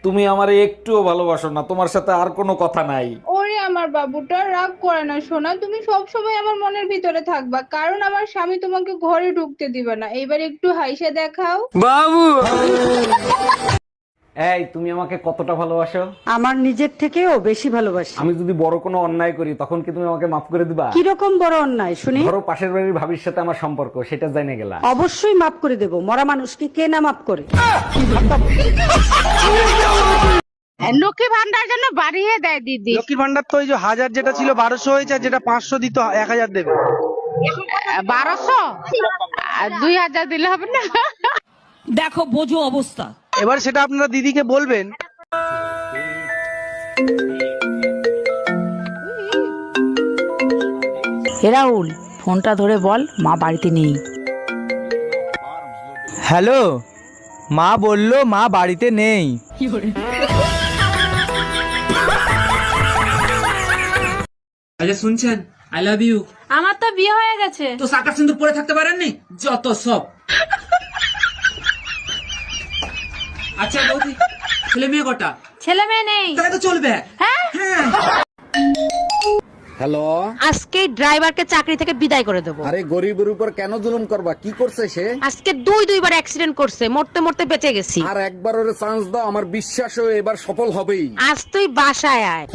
তুমি আমারে একটুও ভালোবাসো না, তোমার সাথে আর কোনো কথা নাই। ওরে আমার বাবুটা, রাগ করে না সোনা, তুমি সব সময় আমার মনের ভিতরে থাকবা, কারণ আমার স্বামী তোমাকে ঘরে ঢুকতে দিবে না। এবার একটু হাইসে দেখাও। এই তুমি আমাকে কতটা ভালোবাসো? আমার নিজের থেকেও বেশি ভালোবাসি। আমি যদি বড় কোনো অন্যায় করি তখন কি তুমি আমাকে মাফ করে দিবা? কিরকম বড় অন্যায় শুনি? ধরো পাশের বাড়ির ভাবির সাথে আমার সম্পর্ক, সেটা জেনে গেলা। অবশ্যই মাফ করে দেব, মরা মানুষকে কে না মাফ করে। লক্ষ্মী ভান্ডার জন্য বাড়িয়ে দেয় দিদি। লক্ষ্মীর ভান্ডার তো ওই যে 1000 যেটা ছিল 1200 হয়েছে, আর যেটা 500 দিত 1000 দেবে। 1200 2000 দিলে হবে না? দেখো বোঝো অবস্থা। এবার সেটা আপনারা দিদিকে বলবেন। হে রাহুল, ফোনটা ধরে বল মা বাড়িতে নেই। হ্যালো, মা বললো মা বাড়িতে নেই। আচ্ছা শুনছেন, আই লাভ ইউ। আমার তো বিয়ে হয়ে গেছে। তো সাকা সিন্দুর পরে থাকতে পারেননি? যত সব। আচ্ছা বৌদি, ছেলে মেয়ে কটা? ছেলে মেয়ে নেই। তাহলে তো চলবে। হ্যাঁ। হ্যালো, আজকে ড্রাইভারকে চাকরি থেকে বিদায় করে দেবো। আরে গরিবের উপর কেন জুলুম করবা? কি করছে সে? আজকে দুইবার অ্যাক্সিডেন্ট করছে, মরতে মরতে বেঁচে গেছি। আর একবার ওরে চান্স দাও, আমার বিশ্বাস ও এবার সফল হবেই। আজ তুই বাসায় আয়।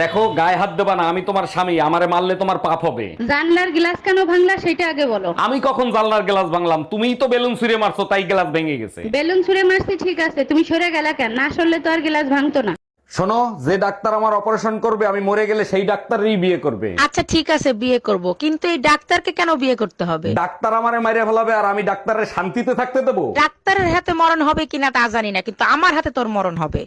দেখো, গায়ে হাত দেবা না, আমি তোমার স্বামী, আমারে মারলে তোমার পাপ হবে। জানলার গ্লাস কেন ভাঙলা সেটা আগে বলো। আমি কখন জানলার গ্লাস ভাঙলাম? তুমিই তো বেলুন ছুঁড়ে মারছো, তাই গ্লাস ভেঙে গেছে। বেলুন ছুঁড়ে মারছি ঠিক আছে, তুমি সরে গেলা কেন? না সরলে তো আর গ্লাস ভাঙতো না। শোনো, যে ডাক্তার আমার অপারেশন করবে, আমি মরে গেলে সেই ডাক্তারই বিয়ে করবে। আচ্ছা ঠিক আছে, বিয়ে করব, কিন্তু এই ডাক্তারকে কেন বিয়ে করতে হবে? ডাক্তার আমারে মাইরে ফেলাবে আর আমি ডাক্তারের শান্তিতে থাকতে দেবো? ডাক্তারের হাতে মরণ হবে কিনা তা জানি না, কিন্তু আমার হাতে তোর মরণ হবে।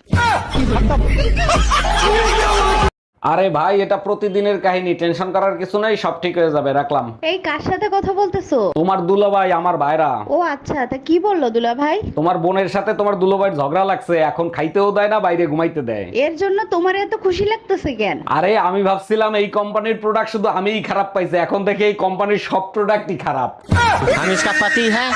আরে ভাই, এটা প্রতিদিনের কাহিনী, টেনশন করার কিছু নাই, সব ঠিক হয়ে যাবে। রাখলাম। এই কার সাথে কথা বলতেছো? তোমার দুলাভাই, আমার ভাইরা। ও আচ্ছা, তা কি বললো দুলা ভাই? তোমার বোনের সাথে তোমার দুলাভাইয়ের ঝগড়া লাগছে, এখন খাইতেও দেয় না, বাইরে ঘুমাইতে দেয়। এর জন্য তোমার এত খুশি লাগতেছে কেন? আরে আমি ভাবছিলাম এই কোম্পানির প্রোডাক্ট শুধু আমিই খারাপ পাইছি, এখন দেখে এই কোম্পানির সব প্রোডাক্টই খারাপ। हम इसका पति है,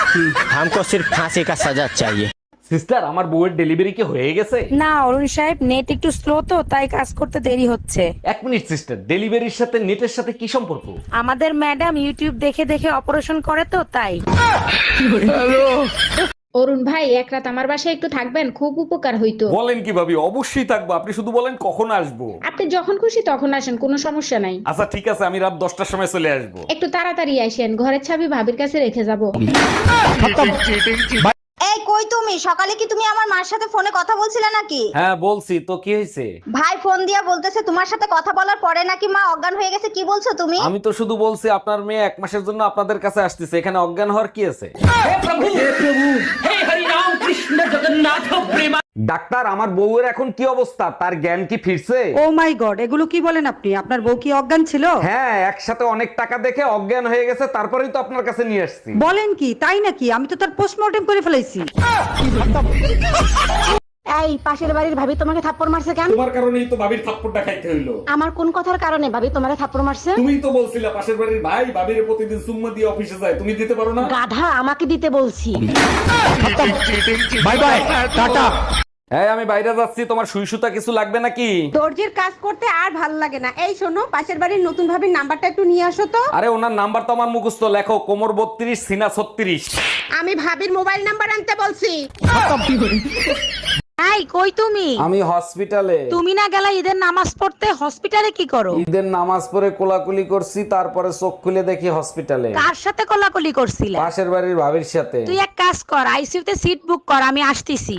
हमको सिर्फ फांसी का सजा चाहिए। সিস্টার, আমার বউয়ের ডেলিভারি কি হয়ে গেছে? না অরুণ সাহেব, নেট একটু স্লো তো, তাই কাজ করতে দেরি হচ্ছে। এক মিনিট সিস্টার, ডেলিভারির সাথে নেটের সাথে কি সম্পর্ক? আমাদের ম্যাডাম ইউটিউব দেখে দেখে অপারেশন করে তো তাই। অরুণ ভাই, এক রাত আমার বাসায় একটু থাকবেন, খুব উপকার হইতো। বলেন কি ভাবি, অবশ্যই থাকবো, আপনি শুধু বলেন কখন আসবো। আপনি যখন খুশি তখন আসেন, কোনো সমস্যা নাই। আচ্ছা ঠিক আছে, আমি রাত 10টার সময় চলে আসবো। একটু তাড়াতাড়ি আসেন, ঘরের চাবি ভাবির কাছে রেখে যাব। এই কই তুমি? সকালে কি তুমি আমার মার সাথে ফোনে কথা বলছিলে নাকি? হ্যাঁ বলছি তো, কি হয়েছে? ভাই ফোন দিয়া বলতেছে তোমার সাথে কথা বলার পরে নাকি মা অজ্ঞান হয়ে গেছে। কি বলছো তুমি? আমি তো শুধু বলছি আপনার মেয়ে 1 মাসের জন্য আপনাদের কাছে আসতেছে, এখানে অজ্ঞান হওয়ার কি আছে? ডাক্তার, আমার বউয়ের এখন কি অবস্থা? তার জ্ঞান কি ফিরছে? ও মাই গড, এগুলো কি বলেন আপনি? আপনার বউ কি অজ্ঞান ছিল? হ্যাঁ, একসাথে অনেক টাকা দেখে অজ্ঞান হয়ে গেছে, তারপরেই তো আপনার কাছে নিয়ে আসছি। বলেন কি, তাই নাকি? আমি তো তার পোস্টমর্টেম করে ফেলেছি। এই পাশের বাড়ির ভাবি তোমাকে থাপ্পড় মারছে কেন? তোমার কারণেই তো ভাবির থাপ্পড়টা খাইতে হইলো। আমার কোন কথার কারণে ভাবি তোমাকে থাপ্পড় মারছে? তুমিই তো বলছিলা পাশের বাড়ির ভাই ভাবির প্রতিদিন সুম্মা দিয়ে অফিসে যায়, তুমি দিতে পারো না? গাধা, আমাকে দিতে বলছি। Bye bye, tata. এই আমি বাইরে যাচ্ছি, তোমার সুই সুতা কিছু লাগবে নাকি? দর্জির কাজ করতে আর ভাল লাগে না। এই শোনো, পাশের বাড়ির নতুন ভাবির নাম্বারটা একটু নিয়ে আসো তো। আরে ওনার নাম্বার তো আমার মুখস্থ, লেখো কোমর 32 সিনা 36। আমি ভাবির মোবাইল নাম্বার আনতে বলছি। এই কই তুমি? আমি হসপিটালে। তুমি না গেলা ঈদের নামাজ পড়তে? হসপিটালে কি করো? ঈদের নামাজ পড়ে কোলাকুলি করছি, তারপরে চোখ খুলে দেখি হসপিটালে। কার সাথে কোলাকুলি করছিলে? পাশের বাড়ির ভাবির সাথে। তুই এক কাজ কর, আইসিইউতে সিট বুক কর, আমি আসতেছি।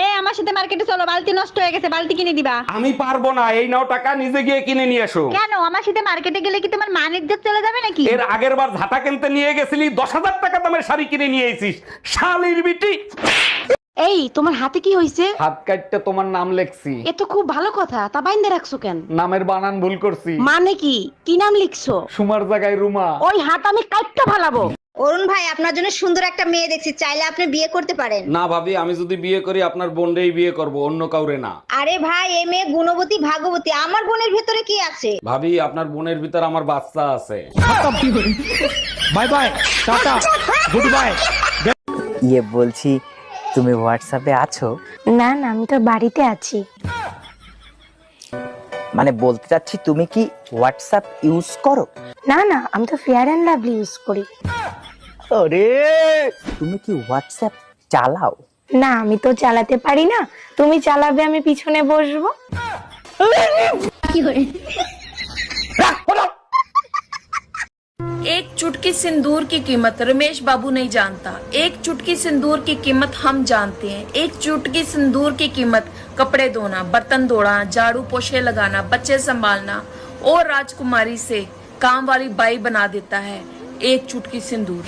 এই আমার সাথে মার্কেটে চলো, বালতি নষ্ট হয়ে গেছে, বালতি কিনে দিবা। আমি পারবো না, এই নাও টাকা, নিজে গিয়ে কিনে নিয়ে এসো। কেন? আমার সাথে মার্কেটে গেলে কি তোমার মান ইজ্জত চলে যাবে নাকি? এর আগের বার ঝাঁটা কিনতে নিয়ে গেছিলি, 10,000 টাকা দামের শাড়ি কিনে নিয়ে এসিস, শালির বিটি। এই তোমার হাতে কি হইছে? হাত কাটতে তোমার নাম লেখছি। এ তো খুব ভালো কথা, তা বাইন্দে রাখছো কেন? নামের বানান ভুল করছি, মানে কি? কি নাম লিখছো? সুমার জায়গায় রুমা। ওই হাত আমি কাটতে ফালাবো। অরুণ ভাই, আপনার জন্য সুন্দর একটা মেয়ে দেখছি, চাইলে আপনি বিয়ে করতে পারেন। না ভাবি, আমি যদি বিয়ে করি আপনার বোনকেই বিয়ে করব, অন্য কাউরে না। আরে ভাই, এই মেয়ে গুণবতী ভাগবতী, আমার বোনের ভেতরে কি আছে? ভাবি, আপনার বোনের ভিতর আমার বাচ্চা আছে। Bye bye, tata, goodbye. ये বলছি তুমি হোয়াটসঅ্যাপে আছো? না না, আমি তো বাড়িতে আছি। মানে বলতে চাচ্ছি তুমি কি হোয়াটসঅ্যাপ ইউজ করো? না না, আমি তো ফেয়ার অ্যান্ড লাভলি ইউজ করি। আরে তুমি কি হোয়াটসঅ্যাপ চালাও? না, আমি তো চালাতে পারি না, তুমি চালাবে, আমি পিছনে বসবো। एक चुटकी सिंदूर की कीमत रमेश बाबू नहीं जानता, एक चुटकी सिंदूर की कीमत हम जानते हैं। एक चुटकी सिंदूर की कीमत कपड़े धोना, बर्तन धोना, झाड़ू पोछे लगाना, बच्चे संभालना और राजकुमारी से काम वाली बाई बना देता है। एक चुटकी सिंदूर।